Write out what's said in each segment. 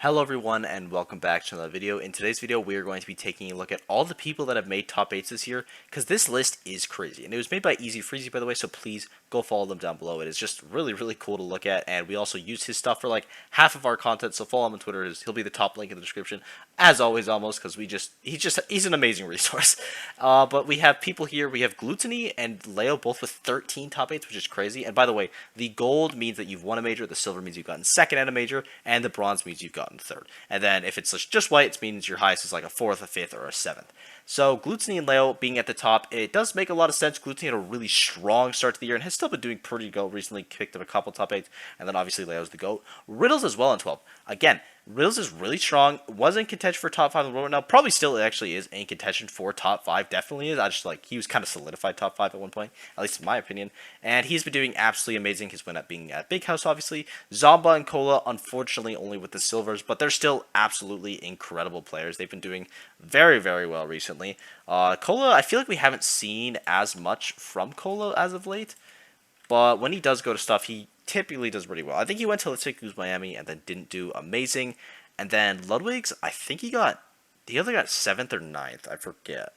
Hello everyone and welcome back to another video. In today's video we are going to be taking a look at all the people that have made top 8s this year because this list is crazy and it was made by EAZYFREEZIE by the way, so please go follow them down below. It is just really cool to look at, and we also use his stuff for like half of our content, so follow him on Twitter. He'll be the top link in the description as always almost, because he's an amazing resource. But we have people here, we have Gluttony and Leo both with 13 top 8s, which is crazy. And by the way, the gold means that you've won a major, the silver means you've gotten second at a major, and the bronze means you've gotten third. And then if it's just white, it means your highest is like a fourth, a fifth, or a seventh. So Gluttony and Leo being at the top, it does make a lot of sense. Gluttony had a really strong start to the year and has still been doing pretty good recently, picked up a couple top 8s, and then obviously Leo's the GOAT. Riddles as well in 12. Again, Riddles is really strong, was in contention for top 5 in the world now, probably still actually is in contention for top 5, definitely is. I just like, he was kind of solidified top 5 at one point, at least in my opinion, and he's been doing absolutely amazing. His win at being at Big House, obviously. Zomba and Cola, unfortunately only with the silvers, but they're still absolutely incredible players. They've been doing very well recently. Cola, I feel like we haven't seen as much from Cola as of late, but when he does go to stuff, he typically does pretty well. I think he went to Let's Take Who's Miami and then didn't do amazing. And then Ludwig's, I think he either got 7th or 9th. I forget.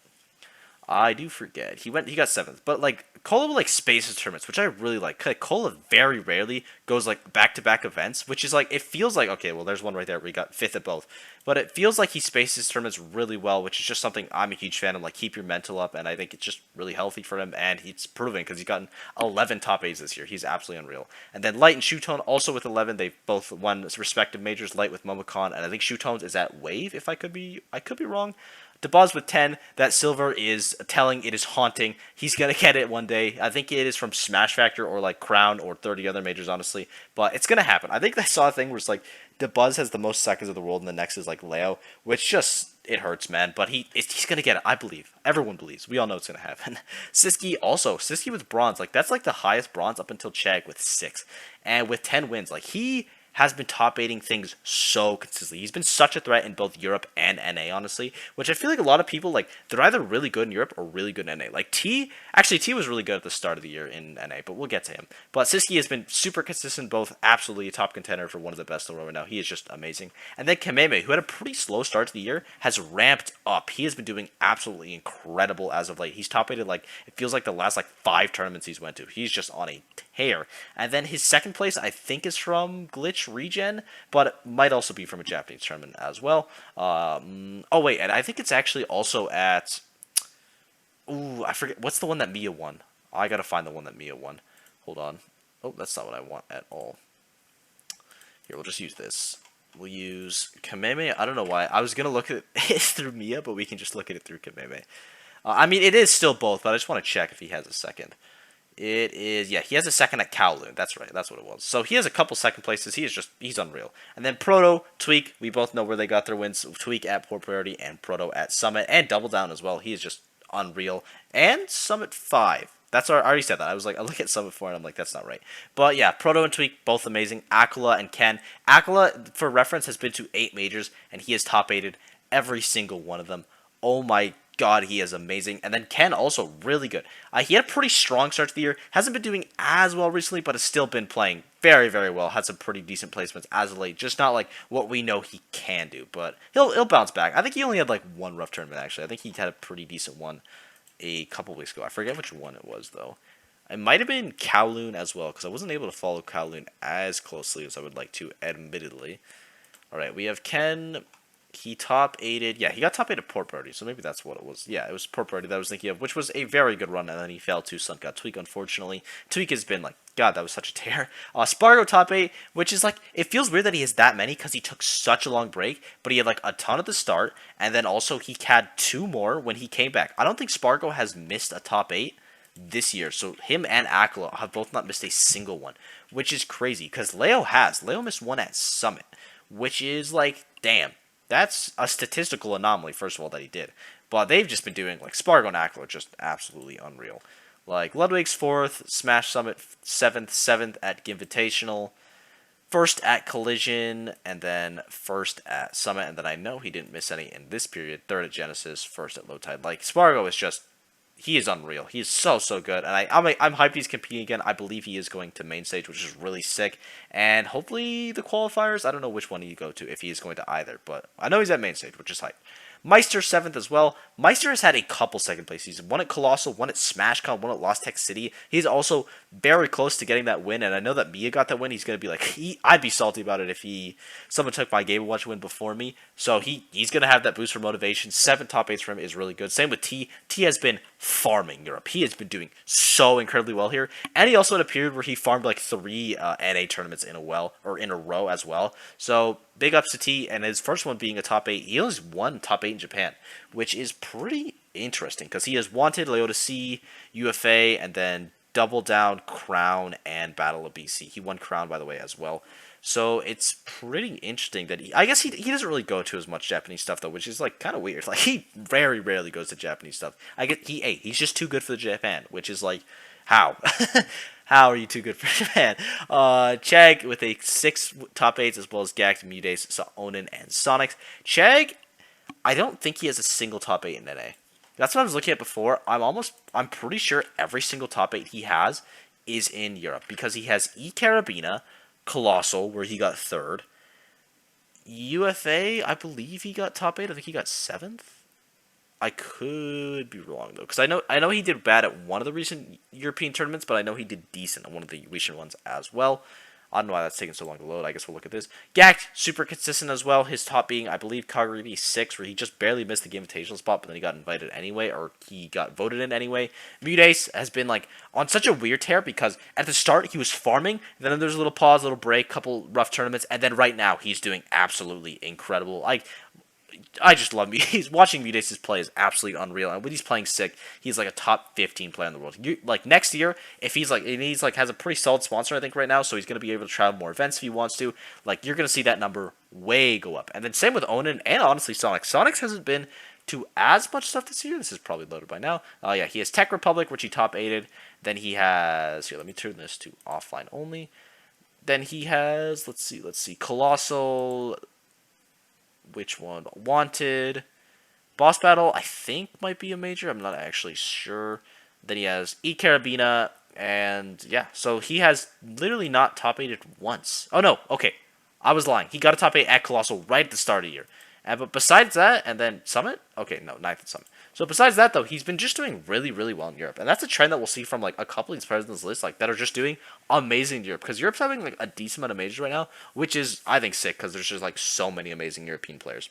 I do forget. He got 7th. But like Cola will like space his tournaments, which I really like. Cola very rarely goes like back-to-back events, which is like, it feels like, okay, well there's one right there where he got 5th at both. But it feels like he spaces his tournaments really well, which is just something I'm a huge fan of. Like, keep your mental up, and I think it's just really healthy for him, and he's proven because he's gotten 11 top 8s this year. He's absolutely unreal. And then Light and Shootone also with 11. They've both won respective majors. Light with Momocon, and I think Shootones is at Wave. If I could be wrong. DeBoz with 10, that silver is telling, it is haunting. He's going to get it one day. I think it is from Smash Factor or like Crown or 30 other majors, honestly. But it's going to happen. I think I saw a thing where it's like, DeBoz has the most seconds of the world and the next is like Leo, which just, it hurts, man. But he's going to get it, I believe. Everyone believes. We all know it's going to happen. Siski also. Siski with bronze. Like, that's like the highest bronze up until Chag with 6. And with 10 wins. Like, he has been top 8ing things so consistently. He's been such a threat in both Europe and NA, honestly, which I feel like a lot of people, like, they're either really good in Europe or really good in NA. Like, T was really good at the start of the year in NA, but we'll get to him. But Siski has been super consistent, both absolutely a top contender for one of the best in the world right now. He is just amazing. And then Kameme, who had a pretty slow start to the year, has ramped up. He has been doing absolutely incredible as of late. He's top 8'd, like, it feels like the last, like, 5 tournaments he's went to. He's just on a tear. And then his second place, I think, is from Glitch Regen, but it might also be from a Japanese tournament as well. Oh wait, and I think it's actually also at, ooh, I forget, what's the one that Mia won? I gotta find the one that Mia won. Hold on. Oh, that's not what I want at all. Here, we'll just use this. We'll use Kameme. I don't know why. I was gonna look at it through Mia, but we can just look at it through Kameme. I mean, it is still both, but I just want to check if he has a second. It is, yeah, he has a second at Kowloon. That's right, that's what it was. So he has a couple second places. He's unreal. And then Proto, Tweak, we both know where they got their wins. Tweak at Poor Priority and Proto at Summit and Double Down as well. He is just unreal. And Summit 5. I already said that. I was like, I look at Summit 4 and I'm like, that's not right. But yeah, Proto and Tweak, both amazing. Aquila and Ken. Aquila, for reference, has been to 8 majors and he has top 8'd every single one of them. Oh my God, he is amazing. And then Ken also really good. He had a pretty strong start to the year. Hasn't been doing as well recently, but has still been playing very well. Had some pretty decent placements as of late. Just not like what we know he can do, but he'll bounce back. I think he only had like one rough tournament actually. I think he had a pretty decent one a couple weeks ago. I forget which one it was though. It might have been Kowloon as well, because I wasn't able to follow Kowloon as closely as I would like to, admittedly. Alright, we have Ken. He top 8'd, yeah, he got top 8 at Port Priority, so maybe that's what it was. Yeah, it was Port Priority that I was thinking of, which was a very good run, and then he fell to Sun God Tweak, unfortunately. Tweak has been like, God, that was such a tear. Spargo top 8, which is like, it feels weird that he has that many, because he took such a long break, but he had like a ton at the start, and then also he had 2 more when he came back. I don't think Spargo has missed a top 8 this year, so him and Aquila have both not missed a single one, which is crazy, because Leo missed one at Summit, which is like, damn. That's a statistical anomaly, first of all, that he did. But they've just been doing, like, Spargo and Aquila are just absolutely unreal. Like, Ludwig's 4th, Smash Summit 7th at Invitational, 1st at Collision, and then 1st at Summit. And then I know he didn't miss any in this period. 3rd at Genesis, 1st at Low Tide. Like, Spargo is just he is unreal. He is so good, and I'm hyped he's competing again. I believe he is going to main stage, which is really sick, and hopefully the qualifiers. I don't know which one he go to if he is going to either, but I know he's at main stage, which is hype. Meister 7th as well. Meister has had a couple second place seasons. One at Colossal, one at SmashCon, one at Lost Tech City. He's also very close to getting that win, and I know that Mia got that win. He's going to be like, I'd be salty about it if someone took my Game & Watch win before me. So he's going to have that boost for motivation. 7 top 8s for him is really good. Same with T. T has been farming Europe. He has been doing so incredibly well here. And he also had a period where he farmed like 3 NA tournaments in a row as well. So big ups to T, and his first one being a top 8. He only has 1 top 8 in Japan, which is pretty interesting because he has Wanted, Leota C, UFA, and then Double Down, Crown, and Battle of BC. He won Crown, by the way, as well. So it's pretty interesting that I guess he doesn't really go to as much Japanese stuff though, which is like kind of weird. Like he very rarely goes to Japanese stuff. He's just too good for Japan, which is like how how are you too good for Japan? Chegg with a 6 top 8s as well as Gact, Mudace, Onin, and Sonics. Chegg, I don't think he has a single top 8 in NA. That's what I was looking at before. I'm pretty sure every single top 8 he has is in Europe because he has E Carabina, Colossal, where he got 3rd. UFA, I believe he got top 8. I think he got 7th. I could be wrong though, because I know he did bad at one of the recent European tournaments, but I know he did decent at one of the recent ones as well. I don't know why that's taking so long to load. I guess we'll look at this. Gact, super consistent as well. His top being, I believe, Kaguribi 6, where he just barely missed the Invitational spot, but then he got invited anyway, or he got voted in anyway. Mudace has been, like, on such a weird tear, because at the start, he was farming, then there's a little pause, a little break, couple rough tournaments, and then right now, he's doing absolutely incredible. Like, I just love Mudace. Watching Mudace's play is absolutely unreal. And when he's playing sick, he's like a top 15 player in the world. Like next year, if he's like, and he's like has a pretty solid sponsor, I think right now, so he's gonna be able to travel more events if he wants to. Like you're gonna see that number way go up. And then same with Onin and honestly Sonic. Sonic hasn't been to as much stuff this year. This is probably loaded by now. Yeah, he has Tech Republic, which he top 8'd. Then he has here. Let me turn this to offline only. Then he has let's see, Colossal. Which one? Wanted. Boss Battle, I think, might be a major. I'm not actually sure. Then he has E Carabina, and yeah. So he has literally not top 8'd once. Oh, no. Okay. I was lying. He got a top 8 at Colossal right at the start of the year. But besides that, and then Summit? Okay, no, 9th at Summit. So besides that, though, he's been just doing really, really well in Europe. And that's a trend that we'll see from, like, a couple of these players on this list, like, that are just doing amazing in Europe. Because Europe's having, like, a decent amount of majors right now, which is, I think, sick, because there's just, like, so many amazing European players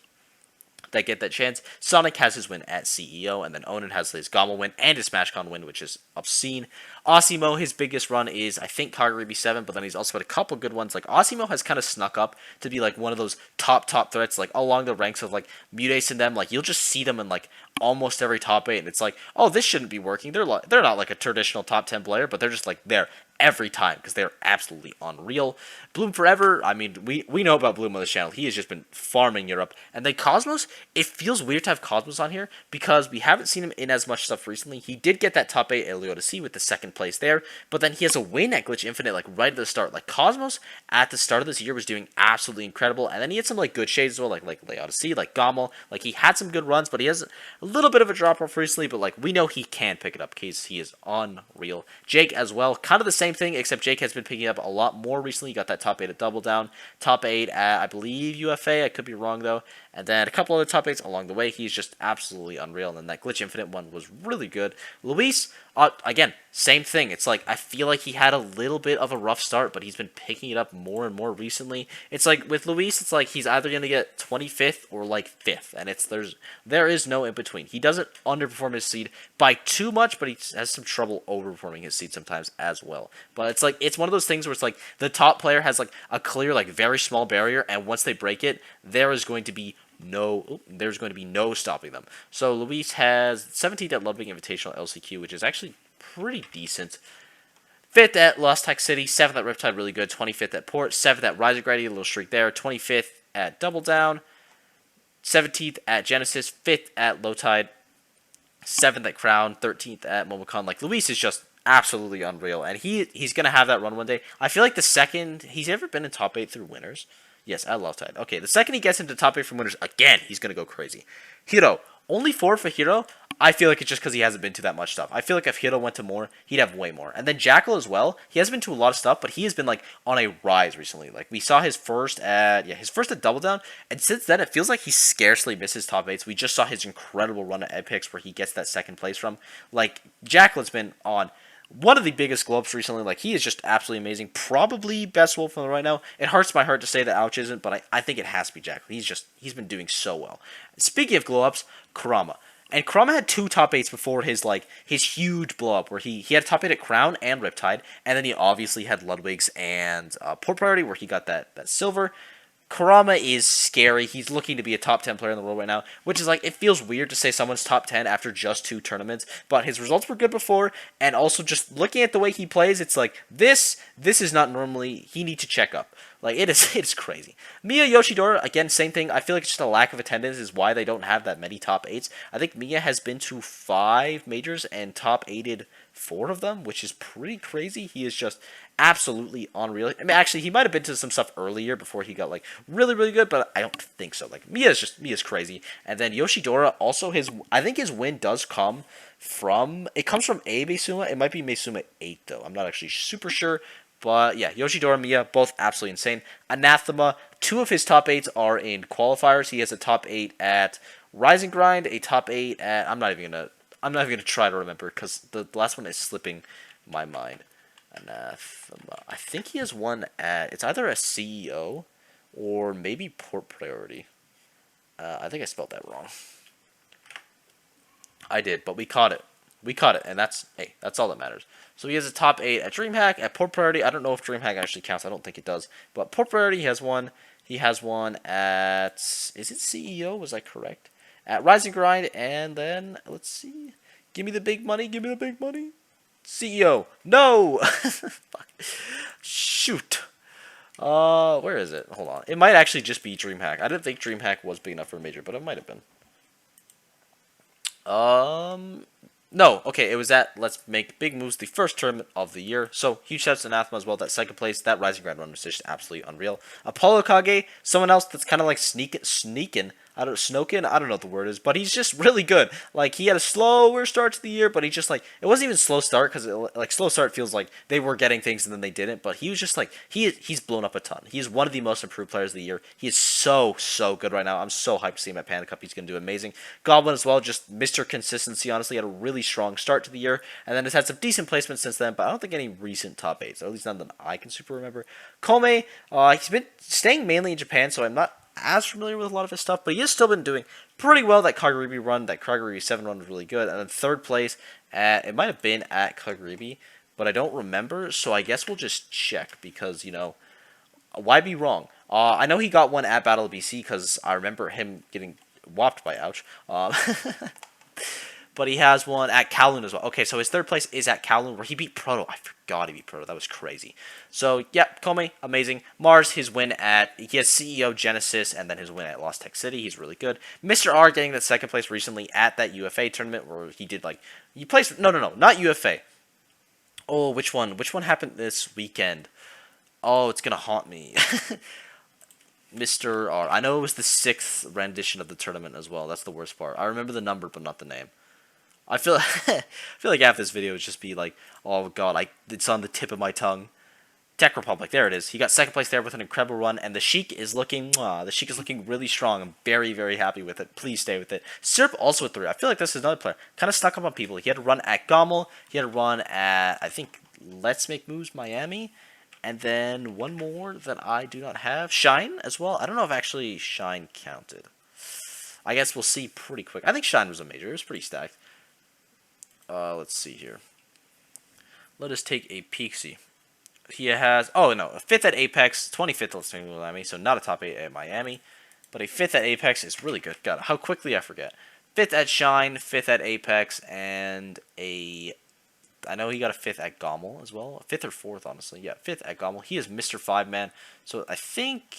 that get that chance. Sonic has his win at CEO, and then Onin has his Gommel win and his SmashCon win, which is obscene. Osimo, his biggest run is, I think, Kaguribi 7, but then he's also had a couple good ones. Like, Osimo has kind of snuck up to be, like, one of those top threats, like, along the ranks of, like, Mudace and them. Like, you'll just see them in, like, almost every top 8, and it's like, oh, this shouldn't be working. They're not, like, a traditional top 10 player, but they're just, like, there every time because they're absolutely unreal. Bloom Forever, I mean, we know about Bloom on this channel. He has just been farming Europe. And then Cosmos, it feels weird to have Cosmos on here because we haven't seen him in as much stuff recently. He did get that top 8 at Leota C with the 2nd place there, but then he has a win at Glitch Infinite, like, right at the start. Like, Cosmos, at the start of this year, was doing absolutely incredible, and then he had some, like, good shades as well, like Leota C, like Gommel. Like, he had some good runs, but he has a little bit of a drop-off recently, but, like, we know he can pick it up because he is unreal. Jake as well, kind of the same thing, except Jake has been picking up a lot more recently. He got that top 8 at Double Down, top 8 at, I believe, UFA. I could be wrong, though. And then a couple other top 8s along the way. He's just absolutely unreal. And then that Glitch Infinite one was really good. Luis, again, same thing. It's like, I feel like he had a little bit of a rough start, but he's been picking it up more and more recently. It's like, with Luis, it's like he's either going to get 25th or, like, 5th. And there is no in between. He doesn't underperform his seed by too much, but he has some trouble overperforming his seed sometimes as well. But it's like, it's one of those things where it's like, the top player has, like, a clear, like, very small barrier, and once they break it, there's going to be no stopping them. So Luis has 17th at Ludwig Invitational LCQ, which is actually pretty decent. 5th at Lost Tech City, 7th at Riptide, really good. 25th at Port, 7th at Risegrady, a little streak there. 25th at Double Down, 17th at Genesis, 5th at Low Tide, 7th at Crown, 13th at Momocon. Like, Luis is just absolutely unreal, and he's gonna have that run one day. I feel like the second he's ever been in top 8 through winners. Yes, at Low Tide. Okay, the second he gets into top 8 from winners, again, he's going to go crazy. Hiro, only 4 for Hiro. I feel like it's just because he hasn't been to that much stuff. I feel like if Hito went to more, he'd have way more. And then Jackal as well. He has been to a lot of stuff, but he has been like on a rise recently. Like we saw his first at Double Down, and since then it feels like he scarcely misses top 8s. We just saw his incredible run at Epics where he gets that second place from. Like Jackal's been on one of the biggest glow ups recently. Like he is just absolutely amazing. Probably best wolf from right now. It hurts my heart to say that Ouch isn't, but I think it has to be Jackal. He's been doing so well. Speaking of glow ups, Kurama. And Kurama had 2 top 8s before his huge blow up, where he had a top 8 at Crown and Riptide, and then he obviously had Ludwig's and Port Priority, where he got that silver. Kurama is scary. He's looking to be a top 10 player in the world right now, which is like, it feels weird to say someone's top 10 after just 2 tournaments, but his results were good before, and also just looking at the way he plays, it's like, this is not normally, he needs to check up. Like, it's crazy. Mia Yoshidora, again, same thing. I feel like it's just a lack of attendance is why they don't have that many top 8s. I think Mia has been to 5 majors and top 8'd 4 of them, which is pretty crazy. He is just absolutely unreal. I mean, actually, he might have been to some stuff earlier before he got, like, really, really good, but I don't think so. Like, Mia's crazy. And then Yoshidora, also I think his win does come from, it comes from a Meisuma. It might be Meisuma 8, though. I'm not actually super sure. But yeah, Yoshidora and Mia, both absolutely insane. Anathema, 2 of his top 8s are in qualifiers. He has a top 8 at Rising Grind, a top 8 at, I'm not even gonna try to remember because the last one is slipping my mind. Anathema. I think he has one at, it's either a CEO or maybe Port Priority. I think I spelled that wrong. I did, but we caught it. And that's all that matters. So he has a top 8 at DreamHack, at Port Priority. I don't know if DreamHack actually counts. I don't think it does. But Port Priority, he has one. He has one at, is it CEO? Was I correct? At Rising Grind, and then, let's see. Give me the big money. CEO. No! Fuck. Shoot. Where is it? Hold on. It might actually just be DreamHack. I didn't think DreamHack was big enough for a major, but it might have been. No, okay, it was at Let's Make Big Moves, the first tournament of the year. So, huge shouts to Anathema as well. That second place, that Rising Grand run was just absolutely unreal. Apollo Kage, someone else that's kind of like sneaking. I don't know what the word is, but he's just really good. Like, he had a slower start to the year, but he just, like, it wasn't even slow start, because, like, slow start feels like they were getting things and then they didn't, but he was just, like, he's blown up a ton. He is one of the most improved players of the year. He is so good right now. I'm so hyped to see him at Panda Cup. He's going to do amazing. Goblin as well, just Mr. Consistency, honestly, had a really strong start to the year, and then has had some decent placements since then, but I don't think any recent top 8s, or at least none that I can super remember. Kome, he's been staying mainly in Japan, so I'm not as familiar with a lot of his stuff, but he has still been doing pretty well. That Kaguribi run, that Kaguribi 7 run was really good, and then third place at, it might have been at Kaguribi, but I don't remember, so I guess we'll just check, because, you know, why be wrong? I know he got one at Battle of BC, because I remember him getting whopped by Ouch. But he has one at Kowloon as well. Okay, so his third place is at Kowloon, where he beat Proto. I forgot he beat Proto. That was crazy. So, yep, Kome, amazing. Mars, his win at, he has CEO Genesis, and then his win at Lost Tech City. He's really good. Mr. R getting that second place recently at that UFA tournament, where he did, like, he placed, no, not UFA. Oh, which one? Which one happened this weekend? Oh, it's going to haunt me. Mr. R. I know it was the 6th rendition of the tournament as well. That's the worst part. I remember the number, but not the name. I feel like half this video would just be like, oh god, it's on the tip of my tongue. Tech Republic, there it is. He got second place there with an incredible run, and the Sheik is looking really strong. I'm very, very happy with it. Please stay with it. Syrup also with 3. I feel like this is another player. Kind of stuck up on people. He had a run at Gommel. He had a run at, I think, Let's Make Moves Miami. And then one more that I do not have. Shine as well. I don't know if actually Shine counted. I guess we'll see pretty quick. I think Shine was a major. It was pretty stacked. Let's see here. Let us take a peek-see. He has, oh no, a 5th at Apex, 25th at Let's Make Miami, so not a top 8 at Miami, but a 5th at Apex is really good. God, how quickly I forget. 5th at Shine, 5th at Apex, and I know he got a 5th at Gommel as well. 5th or 4th, honestly. Yeah, 5th at Gommel. He is Mr. 5-man, so I think,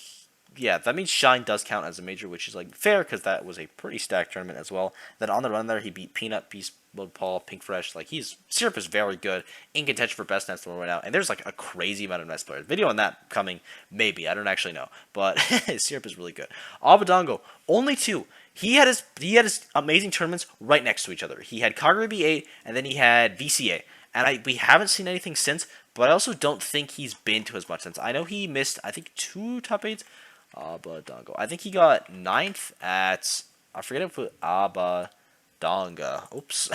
yeah, that means Shine does count as a major, which is, like, fair, because that was a pretty stacked tournament as well. Then on the run there, he beat Peanut, Beast Mode Paul, Pink Fresh. Like, Syrup is very good, in contention for best Nets right now, and there's, like, a crazy amount of Nets players. Video on that coming, maybe, I don't actually know, but Syrup is really good. Abadongo, only 2. he had his amazing tournaments right next to each other. He had Kagurabi 8, and then he had VCA. And we haven't seen anything since, but I also don't think he's been to as much since. I know he missed, I think, 2 top 8s. Abadongo. I think he got ninth at, I forget if it was Abadonga. Oops.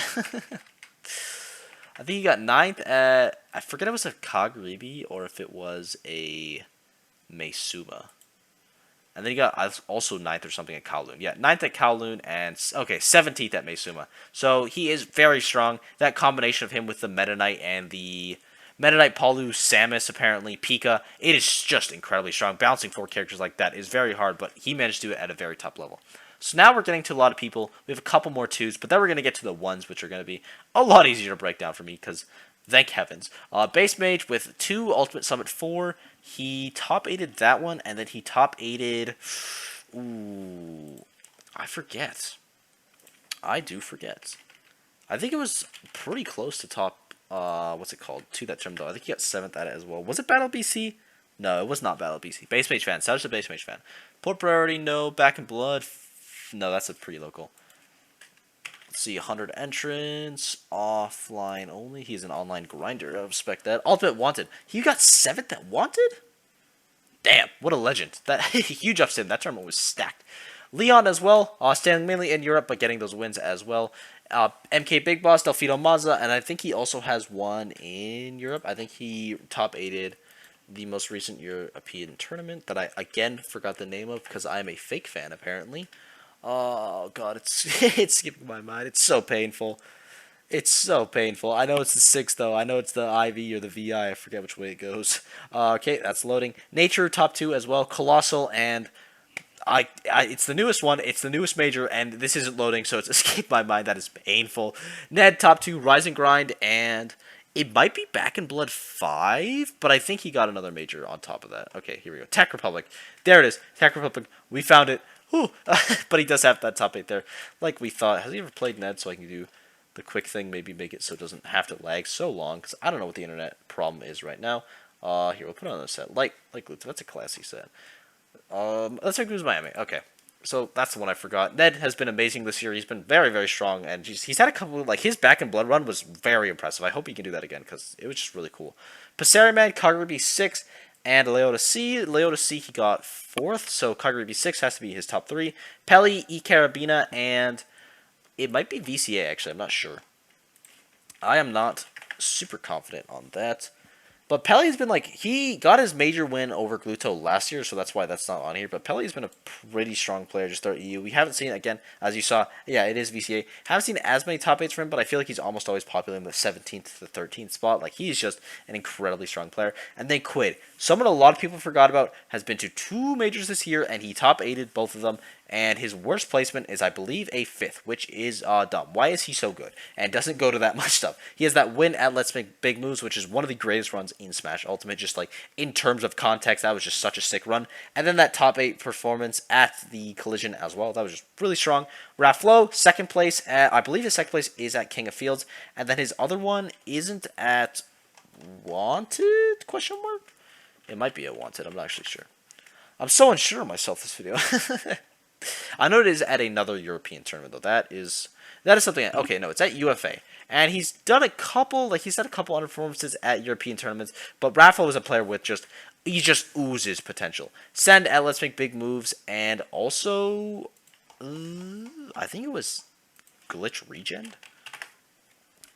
I think he got ninth at, I forget if it was a Kagurabi or if it was a Meisuma. And then he got also ninth or something at Kowloon. Yeah, ninth at Kowloon and, okay, 17th at Meisuma. So he is very strong. That combination of him with the Meta Knight and the Meta Knight, Palu, Samus, apparently, Pika, it is just incredibly strong. Bouncing 4 characters like that is very hard, but he managed to do it at a very top level. So now we're getting to a lot of people. We have a couple more 2s, but then we're going to get to the 1s, which are going to be a lot easier to break down for me, because thank heavens. Base Mage with 2 Ultimate Summit 4. He top 8'd that one, and then he top 8'd... Ooh, I forget. I do forget. I think it was pretty close to top... what's it called? To that term, though. I think he got 7th at it as well. Was it Battle BC? No, it was not Battle BC. Base Mage fan. Such a Base Mage fan. Port Priority, no. Back in Blood. No, that's a pretty local. Let's see, 100 entrants, offline only. He's an online grinder. I respect that. Ultimate Wanted. He got 7th at Wanted? Damn, what a legend. That huge upset. That tournament was stacked. Leon as well, standing mainly in Europe, but getting those wins as well. MK Big Boss, Delfino Mazza, and I think he also has one in Europe. I think he top 8'd the most recent European tournament that I, again, forgot the name of because I am a fake fan, apparently. Oh, God, it's skipping my mind. It's so painful. It's so painful. I know it's the 6, though. I know it's the IV or the VI. I forget which way it goes. Okay, that's loading. Nature, top 2 as well. Colossal, and it's the newest one. It's the newest major, and this isn't loading, so it's escaped my mind. That is painful. Ned, top 2. Rise and Grind, and it might be Back in Blood 5, but I think he got another major on top of that. Okay, here we go. Tech Republic. There it is. Tech Republic. We found it. Whew. But he does have that top 8 there, like we thought. Has he ever played Ned, so I can do the quick thing, maybe make it so it doesn't have to lag so long, because I don't know what the internet problem is right now. Here, we'll put on a set. Like that's a classy set. Let's take Who's Miami. Okay, so that's the one I forgot. Ned has been amazing this year. He's been very, very strong, and he's had a couple, like, his Back in Blood run was very impressive. I hope he can do that again, because it was just really cool. Passeriman, Kagurabi 6, and Leota C. Leota C, he got 4th, so Kagurabi 6 has to be his top 3. Peli, E. Carabina, and it might be VCA, actually. I'm not sure. I am not super confident on that. But Peli's been, like, he got his major win over Gluto last year, so that's why that's not on here. But Peli's been a pretty strong player just throughout EU. We haven't seen, again, as you saw, yeah, it is VCA. Haven't seen as many top 8s for him, but I feel like he's almost always popular in the 17th to the 13th spot. Like, he's just an incredibly strong player. And then Quid. Someone a lot of people forgot about, has been to 2 majors this year, and he top 8'd both of them. And his worst placement is, I believe, a 5th, which is dumb. Why is he so good? And doesn't go to that much stuff. He has that win at Let's Make Big Moves, which is one of the greatest runs in Smash Ultimate. Just, like, in terms of context, that was just such a sick run. And then that top 8 performance at the Collision as well. That was just really strong. Raflo, 2nd place. I believe his 2nd place is at King of Fields. And then his other one isn't at Wanted? Question mark? It might be at Wanted. I'm not actually sure. I'm so unsure of myself this video. I know it is at another European tournament, though. That is something. Okay, no, it's at UFA, and he's done a couple. Like, he's had a couple other performances at European tournaments. But Rafa is a player with he just oozes potential. Send at Let's Make Big Moves, and also, I think it was Glitch Regen.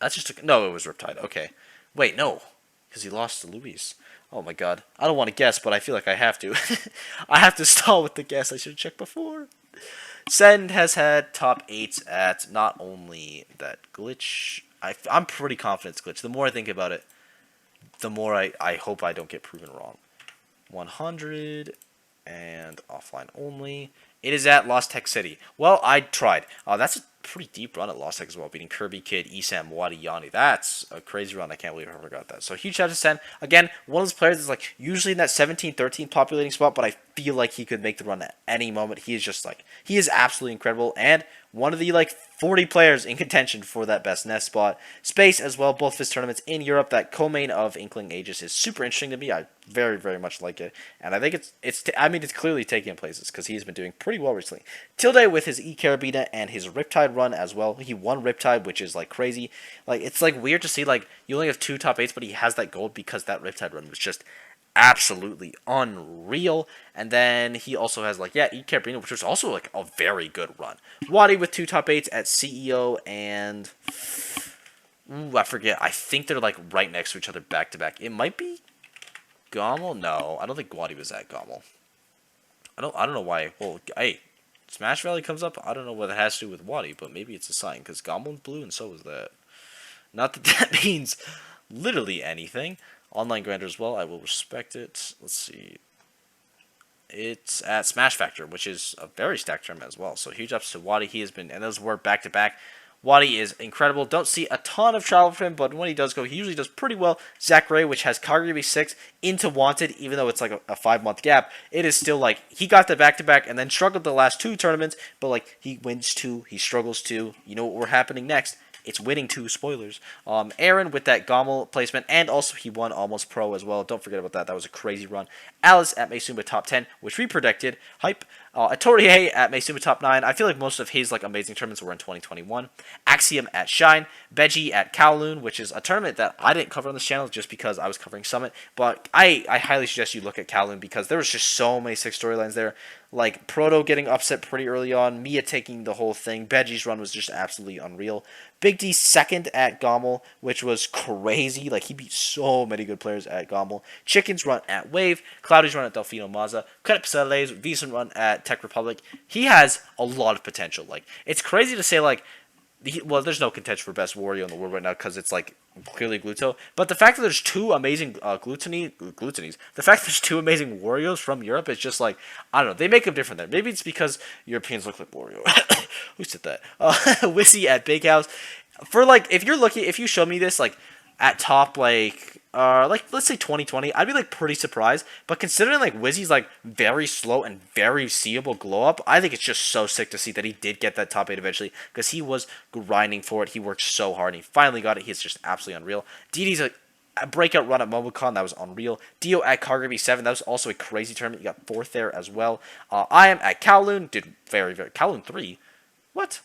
That's just no, it was Riptide. Okay, wait, no, because he lost to Luis. Oh my god. I don't want to guess, but I feel like I have to. I have to stall with the guess. I should have checked before. Send has had top 8s at not only that Glitch. I'm pretty confident it's Glitch. The more I think about it, the more I hope I don't get proven wrong. 100 and offline only. It is at Lost Tech City. Well, I tried. That's a pretty deep run at Lost Tech as well, beating Kirby Kid, Esam, Wadi, Yanni. That's a crazy run. I can't believe I forgot that. So huge shout out to Sen. Again, one of those players that's like usually in that 17, 13 populating spot, but feel like he could make the run at any moment. He is just like, he is absolutely incredible, and one of the like 40 players in contention for that best nest spot. Space as well, both of his tournaments in Europe. That co-main of Inkling Aegis is super interesting to me. I very, very much like it, and I think it's clearly taking places because he's been doing pretty well recently. Tilde with his E Carabina and his Riptide run as well. He won Riptide, which is like crazy. Like, it's like weird to see like you only have 2 top 8s, but he has that gold because that Riptide run was just absolutely unreal. And then he also has like, yeah, E Carabina, which was also like a very good run. Wadi with 2 top 8s at CEO, and ooh, I forget. I think they're like right next to each other back to back. It might be Gommel. No, I don't think Wadi was at Gommel. I don't know why. Well, hey, Smash Valley comes up. I don't know what it has to do with Wadi, but maybe it's a sign because Gommel's blue and so is that. Not that that means literally anything. Online Grander as well. I will respect it. Let's see. It's at Smash Factor, which is a very stacked tournament as well. So huge ups to Wadi. He has been, and those were back to back. Wadi is incredible. Don't see a ton of travel from him, but when he does go, he usually does pretty well. Zach Ray, which has Kagurabi 6 into Wanted, even though it's like a 5-month gap, it is still like, he got the back-to-back and then struggled the last 2 tournaments, but like, he wins 2, he struggles 2. You know what we're happening next? It's winning 2, spoilers. Aaron with that Gommel placement, and also he won Almost Pro as well. Don't forget about that. That was a crazy run. Alice at Meisuma top 10, which we predicted. Hype. Atorier at Meisuma top 9. I feel like most of his like amazing tournaments were in 2021. Axiom at Shine. Beji at Kowloon, which is a tournament that I didn't cover on this channel just because I was covering Summit. But I highly suggest you look at Kowloon because there was just so many sick storylines there. Like Proto getting upset pretty early on, Mia taking the whole thing. Beji's run was just absolutely unreal. Big D second at Gommel, which was crazy. Like, he beat so many good players at Gommel. Chicken's run at Wave. Cloudy's run at Delfino Mazza. Crepsale's decent run at Tech Republic. He has a lot of potential. Like, it's crazy to say, like, well, there's no contention for best Wario in the world right now because it's like clearly Gluto. But the fact that there's 2 amazing Glutonies, the fact that there's 2 amazing Warios from Europe is just like, I don't know. They make them different there. Maybe it's because Europeans look like Wario. Who said that? Wissy at Big House. For like, if you show me this like at top like let's say 2020, I'd be like pretty surprised. But considering like Wizzy's like very slow and very seeable glow up, I think it's just so sick to see that he did get that top 8 eventually because he was grinding for it. He worked so hard and he finally got it. He's just absolutely unreal. DD's a breakout run at MomoCon, that was unreal. Dio at Kagurabi 7, that was also a crazy tournament. You got 4th there as well. I am at Kowloon, did very, very... Kowloon 3? What?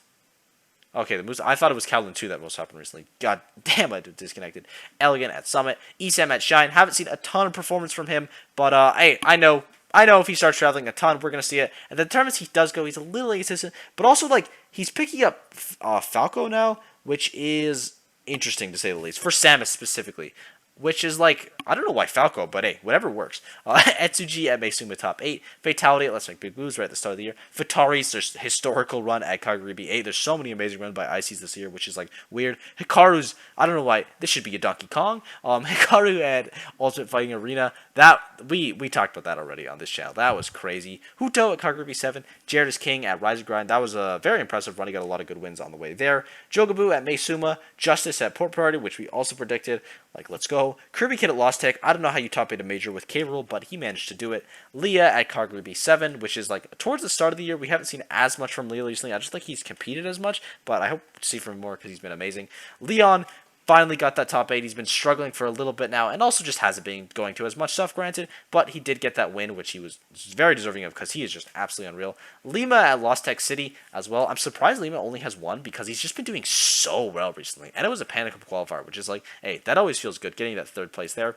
Okay, I thought it was Kowloon 2 that most happened recently. God damn, I disconnected. Elegant at Summit. Esam at Shine. Haven't seen a ton of performance from him, but hey, I know if he starts traveling a ton, we're going to see it. And the tournaments he does go, he's a little inconsistent, but also, like, he's picking up Falco now, which is interesting to say the least, for Samus specifically. Which is like, I don't know why Falco, but hey, whatever works. Etsuji at Meisuma top 8. Fatality at Let's Make Big Moves right at the start of the year. Fatari's there's historical run at Kagurabi 8. There's so many amazing runs by ICs this year, which is like weird. Hikaru's, I don't know why, this should be a Donkey Kong. Hikaru at Ultimate Fighting Arena. That, we talked about that already on this channel. That was crazy. Huto at Kagurabi 7. Jared is King at Rise of Grind. That was a very impressive run. He got a lot of good wins on the way there. Jogabu at Meisuma. Justice at Port Priority, which we also predicted. Like, let's go. Kirby Kid at Lost Tech. I don't know how you top 8 a major with K-Rool, but he managed to do it. Leah at Kagurabi 7, which is like towards the start of the year. We haven't seen as much from Leah recently. I just think he's competed as much, but I hope to see from him more because he's been amazing. Leon finally got that top 8. He's been struggling for a little bit now, and also just hasn't been going to as much stuff, granted, but he did get that win, which he was very deserving of because he is just absolutely unreal. Lima at Lost Tech City as well. I'm surprised Lima only has 1 because he's just been doing so well recently, and it was a Panic Cup qualifier, which is like, hey, that always feels good, getting that 3rd place there.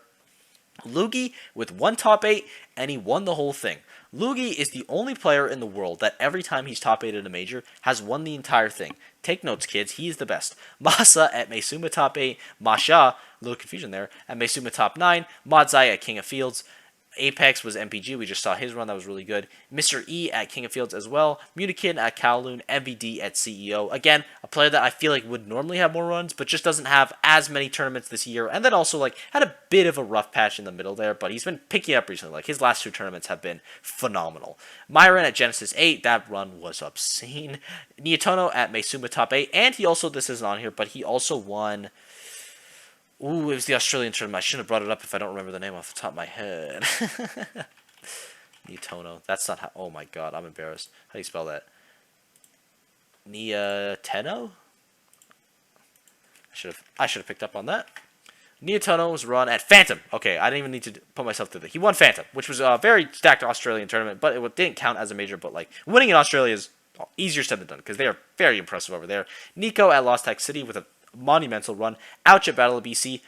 Lugi with 1 top 8, and he won the whole thing. Lugi is the only player in the world that every time he's top 8 at a major has won the entire thing. Take notes, kids. He is the best. Masa at Meisuma top 8. Masha, a little confusion there, at Meisuma top 9. Madzai at King of Fields. Apex was MPG. We just saw his run. That was really good. Mr. E at King of Fields as well. Munikin at Kowloon. MVD at CEO. Again, a player that I feel like would normally have more runs, but just doesn't have as many tournaments this year. And then also like had a bit of a rough patch in the middle there, but he's been picking up recently. Like his last 2 tournaments have been phenomenal. Myron at Genesis 8. That run was obscene. Nietono at Meisuma top 8. And he also, this isn't on here, but he also won... Ooh, it was the Australian tournament. I shouldn't have brought it up if I don't remember the name off the top of my head. Nietono. That's not how. Oh my god, I'm embarrassed. How do you spell that? Nieteno? I should have picked up on that. Nietono's run at Phantom. Okay, I didn't even need to put myself through that. He won Phantom, which was a very stacked Australian tournament, but it didn't count as a major. But like winning in Australia is easier said than done because they are very impressive over there. Nico at Lost Tech City with a monumental run. Ouch at Battle of BC.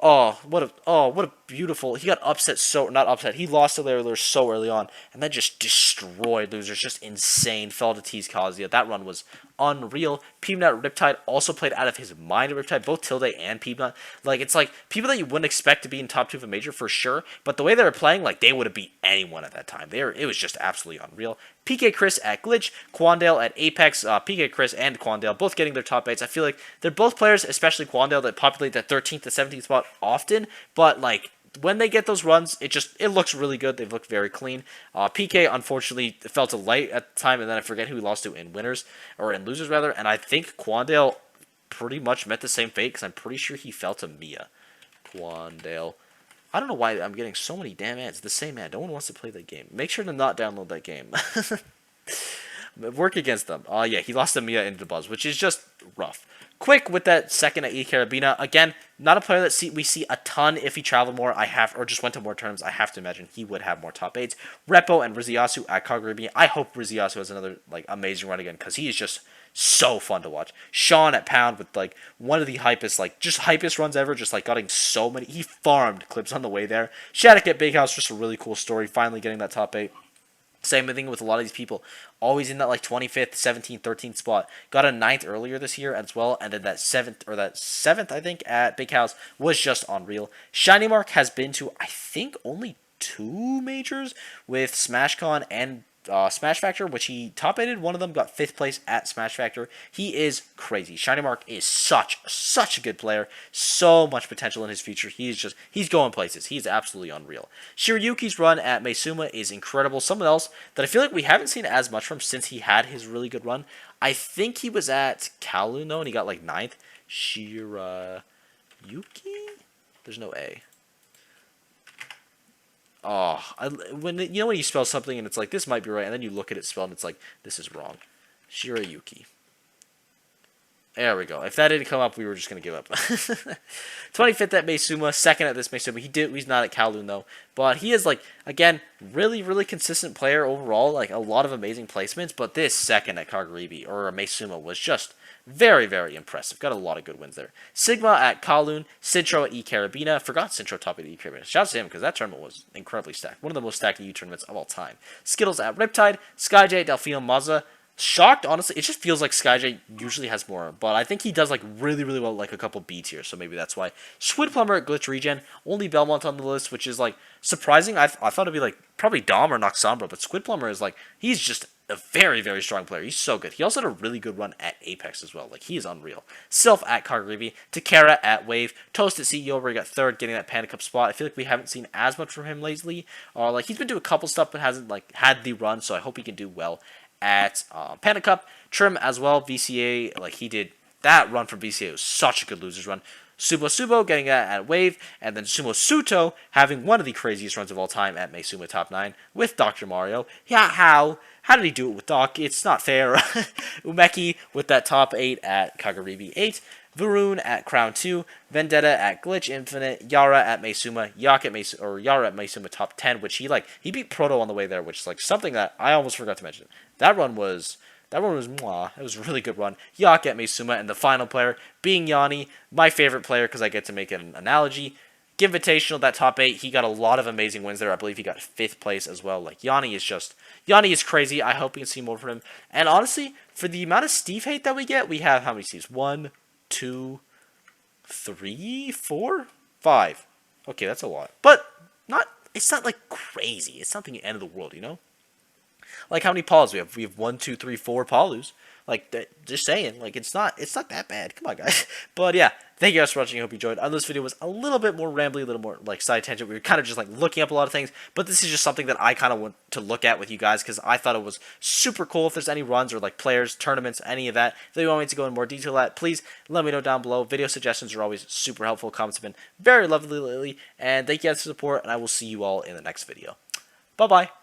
Oh, what a beautiful. He got upset not upset. He lost to Larry Lure so early on, and then just destroyed losers. Just insane. Fell to Tease Kazuya. That run was unreal. Peanut Riptide also played out of his mind. Riptide, both Tilde and Peanut. Like, it's like people that you wouldn't expect to be in top 2 of a major for sure, but the way they were playing, like, they would have beat anyone at that time. It was just absolutely unreal. PK Chris at Glitch, Quandale at Apex, PK Chris and Quandale both getting their top 8s. I feel like they're both players, especially Quandale, that populate that 13th to 17th spot often, but like when they get those runs, it looks really good. They've looked very clean. PK unfortunately fell to light at the time, and then I forget who he lost to in winners or in losers rather. And I think Quandale pretty much met the same fate because I'm pretty sure he fell to Mia. Quandale. I don't know why I'm getting so many damn ads. The same ad. No one wants to play that game. Make sure to not download that game. Work against them. Yeah, he lost to Mia into the buzz, which is just rough. Quick with that second at E Carabina. Again, not a player that we see a ton. If he traveled more, or just went to more tournaments, I have to imagine he would have more top 8s. Repo and Riziasu at Kagurabi. I hope Riziasu has another like amazing run again because he is just so fun to watch. Sean at Pound with like one of the hypest runs ever, just like getting so many. He farmed clips on the way there. Shattuck at Big House, just a really cool story. Finally getting that top 8. Same thing with a lot of these people. Always in that like 25th, 17th, 13th spot. Got a 9th earlier this year as well. And then that 7th, I think, at Big House was just unreal. Shiny Mark has been to, I think, only 2 majors with SmashCon and Smash Factor, which he top 8'd one of them, got 5th place at Smash Factor. He is crazy. Shiny Mark is such a good player. So much potential in his future. He's going places. He's absolutely unreal. Shiryuki's run at Meisuma is incredible. Someone else that I feel like we haven't seen as much from since he had his really good run. I think he was at Kowloon though, and he got like 9th. Shirayuki? There's no A. Oh, when you spell something and it's like, this might be right, and then you look at it spelled and it's like, this is wrong. Shirayuki. There we go. If that didn't come up, we were just going to give up. 25th at Meisuma, 2nd at this Meisuma. He's not at Kowloon, though. But he is, like, again, really consistent player overall. Like, a lot of amazing placements. But this 2nd at Kagurabi, or Meisuma, was just very impressive. Got a lot of good wins there. Sigma at Kowloon, Cintro at E Carabina. Forgot Cintro top 8 at E Carabina. Shouts to him because that tournament was incredibly stacked. One of the most stacked EU tournaments of all time. Skittles at Riptide, SkyJ, Delfino, Mazza. Shocked, honestly. It just feels like SkyJ usually has more, but I think he does like really well like a couple B tiers, so maybe that's why. Squid Plumber at Glitch Regen, only Belmont on the list, which is like surprising. I thought it'd be like probably Dom or Noxombra, but Squid Plumber is like, he's just a very strong player. He's so good. He also had a really good run at Apex as well. Like, he is unreal. Sylph at Kagurabi, Takara at Wave, Toast at CEO where he got 3rd, getting that Panda Cup spot. I feel like we haven't seen as much from him lately. Like, he's been doing a couple stuff but hasn't like had the run, so I hope he can do well at Panda Cup. Trim as well, VCA, like he did that run from VCA was such a good losers run. Subo getting that at Wave, and then Sumo Suto having one of the craziest runs of all time at Meisuma top 9 with Dr. Mario. Yeah, how did he do it with Doc? It's not fair. Umeki with that top 8 at Kagurabi 8. Varun at Crown 2, Vendetta at Glitch Infinite, Yara at Meisuma, Yara at Meisuma top 10, which he beat Proto on the way there, which is like something that I almost forgot to mention. That run was mwah. It was a really good run. Yak at Meisuma, and the final player being Yanni, my favorite player because I get to make an analogy. Invitational, that top 8, he got a lot of amazing wins there. I believe he got 5th place as well. Like, Yanni is crazy. I hope we can see more from him. And honestly, for the amount of Steve hate that we get, we have how many Steves? 1, 2, 3, 4, 5. Okay, that's a lot. But it's not like crazy. It's not the end of the world, you know? Like, how many Paulus we have? We have 1, 2, 3, 4 Paulus. Like, just saying, like, it's not that bad. Come on, guys. But yeah, thank you guys for watching. I hope you enjoyed. This video was a little bit more rambly, a little more like side tangent. We were kind of just like looking up a lot of things, but this is just something that I kind of want to look at with you guys because I thought it was super cool. If there's any runs or like players, tournaments, any of that you want me to go in more detail at, please let me know down below. Video suggestions are always super helpful. Comments have been very lovely lately, and thank you guys for the support, and I will see you all in the next video. Bye bye.